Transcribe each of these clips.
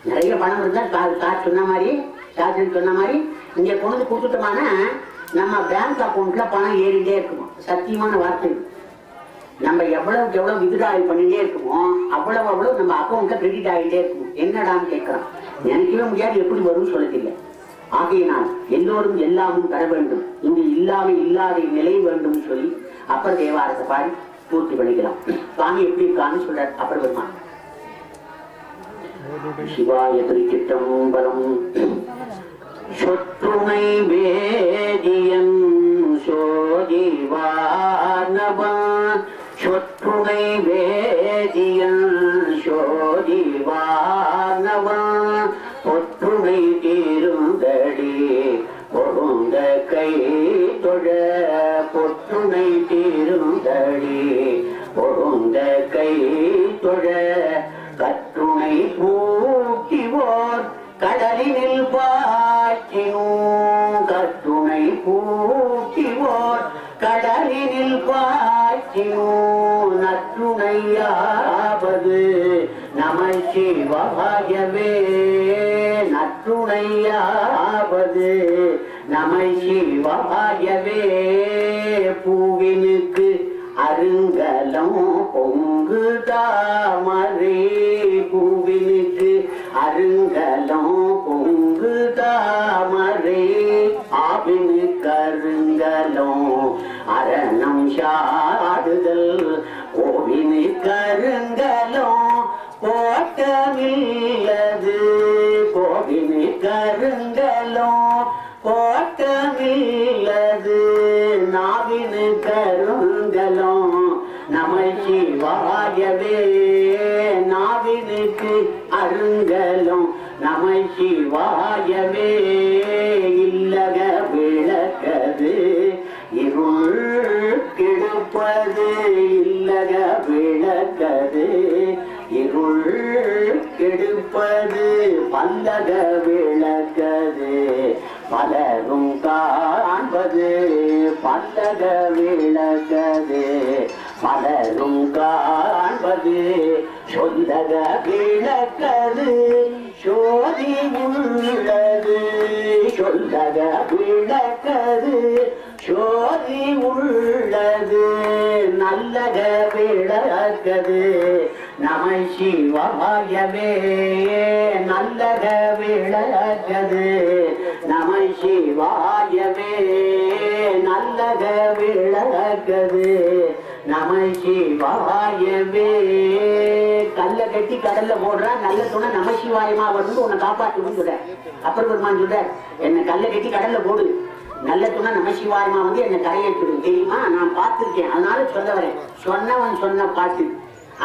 நிறைய பணம் இருந்தா கார் சொன்ன மாதிரி சார்ஜன் சொன்ன மாதிரி இங்க கொண்டு கொடுத்துட்டோம்னா நம்ம பேங்க் அக்கௌண்ட்ல பணம் ஏறிட்டே இருக்குமா. சத்தியமான வார்த்தை. நம்ம எவ்வளவுக்கு எவ்வளவு வித்ட்ராவல் பண்ணிட்டே இருக்குமோ அவ்வளவு நம்ம அக்கௌண்ட்ல கிரெடிட் ஆகிட்டே இருக்கும். என்னடான்னு கேட்கிறோம். நினைக்கவே முடியாது, எப்படி வரும்னு சொல்லதில்லை. ஆகையினால் எல்லோரும் எல்லாமும் பெற வேண்டும், இங்கு இல்லாமல் இல்லாத நிலை வேண்டும் சொல்லி அப்பர் தேவாரத்தை பாடி பூர்த்தி பண்ணிக்கலாம். சுவாமி எப்படி இருக்கான்னு சொல்றார் அப்பர் பெருமான். சிவாய திருச்சிற்றம்பலம். சொற்றுணை வேதியன் சோதிவானவன், சொற்றுணை வேதியன் சோதிவானவன், பொற்றுணை தீருந்தடி பொருந்த கை தொழ, பொற்றுணை தீருந்தடி பொருந்த கை தொழ, கற்றுணை பூட்டிவோர் கடலினில் பாய்ச்சினும், கற்றுணை பூட்டிவோர் கடலினில் பாய்ச்சினும், நற்றுணையாவது நம சிவாயவே, நற்றுணையாவது நம சிவாயவே. பூவினுக்கு அருங்கலம் பொங்கு தாமரை, பூவினுக்கு அருங்கலம் பொங்கு தாமரை, ஆவினுக்கு அருங்கலம் அரணம் சாடுதல், கோவினுக்கு அருங்கலம் கோட்டமில்லது, கோவினுக்கு அருங்கலம் கோட்டமில்லது, நாவினுக்கு அருங்கலம் நம சிவாயவே, நாவினுக்கு அருங்கலம் நம சிவாயவே. இல்லக விளக்கது இருள் கெடுப்பது, இல்லக விளக்கது இருள் கெடுப்பது, பல்லக விளக்கது பலரும் காண்பது, பல்லக விளக்கது பலரும் காண்பது, சொந்தக விளக்கது சோதி உள்ளது, சொந்தக விளக்கது சோதி உள்ளது, நல்லக விளக்கது நம சிவாயவே, நல்லக விளக்கது நம சிவாயவே, நல்லக விளக்கது நம சிவாயவே. கல்ல கட்டி கடல்ல போடுறா, நல்ல துணை நம சிவாயமா வந்து உன்னை காப்பாற்றுன்னு சொல்ற அப்பர் பெருமான் சொல்ற. என்ன கல்ல கட்டி கடல்ல போடு, நல்ல துணை நம சிவாயமா வந்து என்ன கரையேற்றிடும் தெரியுமா, நான் பார்த்திருக்கேன். அதனால சொல்ல வரேன். சொன்னவன் சொன்ன பாட்டு,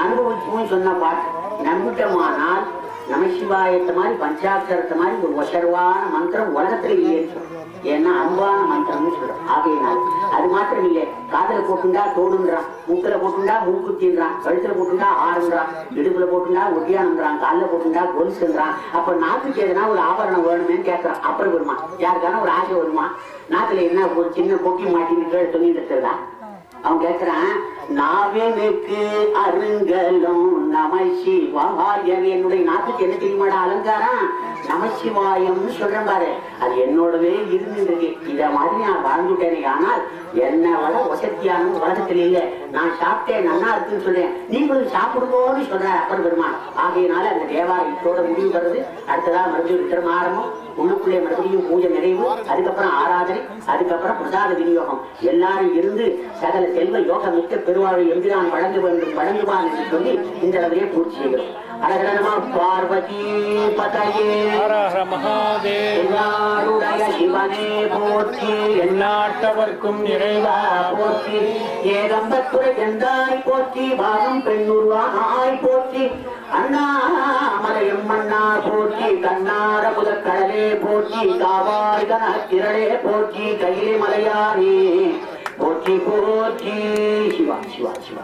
அனுபவிச்சும் சொன்ன பாட்டு நம்பிட்டோமானால் நமசிவாயத்தை மாதிரி பஞ்சாட்சரத்தை மாதிரி ஒரு ஒசர்வான மந்திரம் உலகத்துல இல்லைன்னு சொல்றோம். ஏன்னா அன்பான மந்திரம்னு சொல்றோம். ஆகையினால் அது மாத்திரம் இல்லை, காதல போட்டுண்டா தோடுன்றான், மூக்குல போட்டுண்டா மூக்குத்தின்றான், கழுத்துல போட்டுண்டா ஆறுன்றான், இடுப்புல போட்டுண்டா ஒட்டியானன்றான், காலில் போட்டுண்டா கொலுசுன்றான். அப்ப நாட்டுக்கு எதுனா ஒரு ஆபரணம் வேணுமேன்னு கேட்கறான் அப்பர் பெருமான். யாருக்கான ஒரு ஆசை வருமா? நாட்டுல என்ன ஒரு சின்ன பொக்கி மாட்டின்னு சொல்லிட்டு இருக்கிறதா? அவன் கேட்கிறான், நாவனுக்கு அருங்கலம் நம சிவாயம். என்னுடைய நாட்டுக்கு என்ன தெரியுமாடா அலங்காரம்? நம சிவாயம் சொல்றேன் பாரு, அது என்னோடவே இருந்துருக்கு. இத மாதிரி நான் வாழ்ந்துட்டேனே. ஆனால் என்ன வள வசதியான உலகத்தில் இல்லை. நான் சாப்பிட்டேன் நல்லா இருக்குன்னு சொல்றேன், நீங்களும் சாப்பிடுவோன்னு சொல்ற அப்பர் பெருமான். ஆகையினால அந்த தேவாலயத்தோட முடிவு வருது. அடுத்ததா மறுபடியும் விக்கிரம ஆரம்பம், உள்ளுக்குள்ளே மறுபடியும் பூஜை நிறைவு, அதுக்கப்புறம் ஆராதனை, அதுக்கப்புறம் பிரசாத விநியோகம். எல்லாரும் இருந்து சகல செல்வ யோக மிக்க பெருவாழை எம்பிரான் வழங்க வேண்டும் வழங்குவான் என்று சொல்லி இந்த அளவிலே பூர்த்தி செய்கிறோம். அழகரமா பார்வதி பதையே மகாதேவ சிவனே போற்றி, எந்நாட்டவர்க்கும் நிறைவா போற்றி, ஏகம்பத்துறை எந்தாய் போற்றி, பாகம் பெண்ணுருவாய் போற்றி, அண்ணாமலையும் மன்னா போற்றி, கண்ணார முதற்கடலே போற்றி, காவாய் கனத்திரளே போற்றி, கையிலே மலையானே போற்றி போற்றி. சிவா சிவா சிவா.